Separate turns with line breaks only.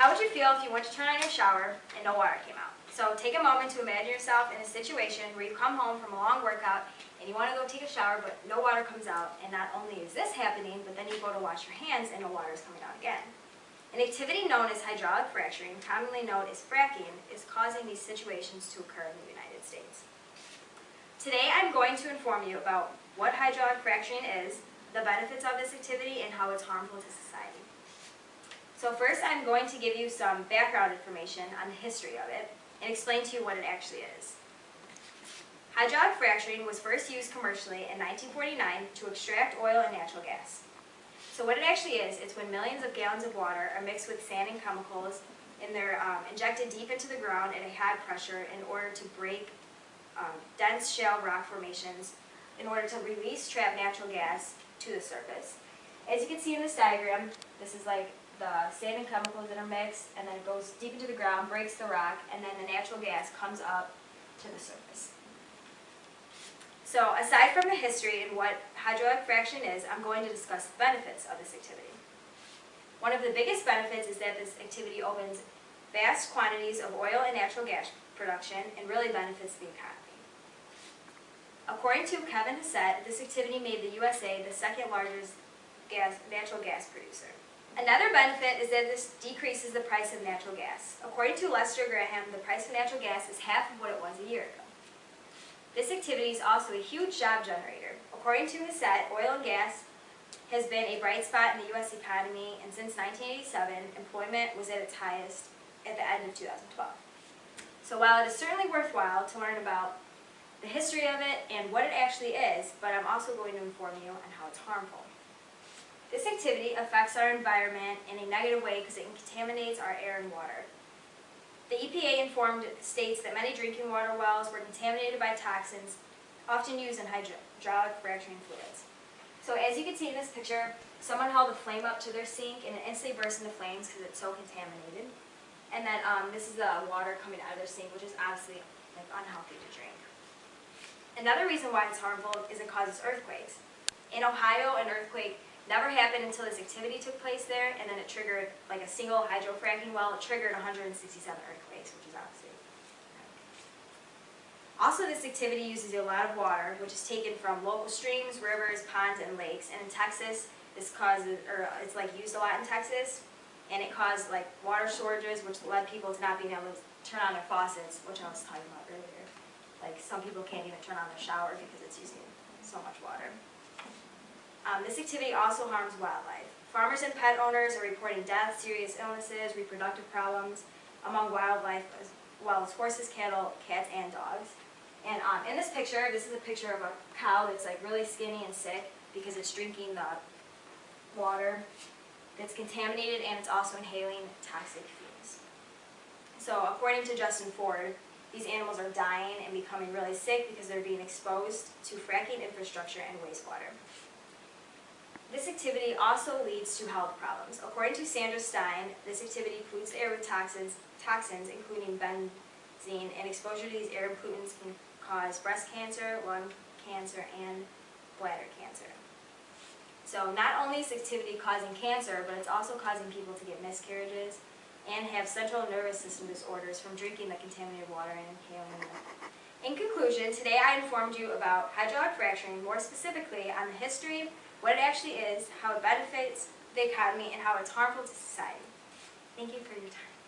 How would you feel if you went to turn on your shower and no water came out? So take a moment to imagine yourself in a situation where you come home from a long workout and you want to go take a shower but no water comes out, and not only is this happening, but then you go to wash your hands and no water is coming out again. An activity known as hydraulic fracturing, commonly known as fracking, is causing these situations to occur in the United States. Today I'm going to inform you about what hydraulic fracturing is, the benefits of this activity, and how it's harmful to society. So first I'm going to give you some background information on the history of it and explain to you what it actually is. Hydraulic fracturing was first used commercially in 1949 to extract oil and natural gas. So what it actually is, it's when millions of gallons of water are mixed with sand and chemicals, and they're injected deep into the ground at a high pressure in order to break dense shale rock formations in order to release trapped natural gas to the surface. As you can see in this diagram, this is like the sand and chemicals that are mixed, and then it goes deep into the ground, breaks the rock, and then the natural gas comes up to the surface. So aside from the history and what hydraulic fracturing is, I'm going to discuss the benefits of this activity. One of the biggest benefits is that this activity opens vast quantities of oil and natural gas production and really benefits the economy. According to Kevin Hassett, this activity made the USA the second largest natural gas producer. Another benefit is that this decreases the price of natural gas. According to Lester Graham, the price of natural gas is half of what it was a year ago. This activity is also a huge job generator. According to Hassett, oil and gas has been a bright spot in the U.S. economy, and since 1987, employment was at its highest at the end of 2012. So while it is certainly worthwhile to learn about the history of it and what it actually is, but I'm also going to inform you on how it's harmful. This activity affects our environment in a negative way because it contaminates our air and water. The EPA informed states that many drinking water wells were contaminated by toxins often used in hydraulic fracturing fluids. So as you can see in this picture, someone held a flame up to their sink and it instantly burst into flames because it's so contaminated. And then this is the water coming out of their sink, which is obviously unhealthy to drink. Another reason why it's harmful is it causes earthquakes. In Ohio, an earthquake never happened until this activity took place there, and then it triggered, like a single hydrofracking well, it triggered 167 earthquakes, which is obviously. Also, this activity uses a lot of water, which is taken from local streams, rivers, ponds, and lakes. And in Texas, it's like used a lot in Texas, and it caused like water shortages, which led people to not being able to turn on their faucets, which I was talking about earlier. Like some people can't even turn on their shower because it's using so much water. This activity also harms wildlife. Farmers and pet owners are reporting deaths, serious illnesses, reproductive problems among wildlife, as well as horses, cattle, cats, and dogs. And in this picture, this is a picture of a cow that's like really skinny and sick because it's drinking the water that's contaminated, and it's also inhaling toxic fumes. So according to Justin Ford, these animals are dying and becoming really sick because they're being exposed to fracking infrastructure and wastewater. This activity also leads to health problems. According to Sandra Stein, this activity pollutes the air with toxins including benzene, and exposure to these air pollutants can cause breast cancer, lung cancer, and bladder cancer. So not only is this activity causing cancer, but it's also causing people to get miscarriages and have central nervous system disorders from drinking the contaminated water and inhaling it. In conclusion, today I informed you about hydraulic fracturing, more specifically on the history, what it actually is, how it benefits the economy, and how it's harmful to society. Thank you for your time.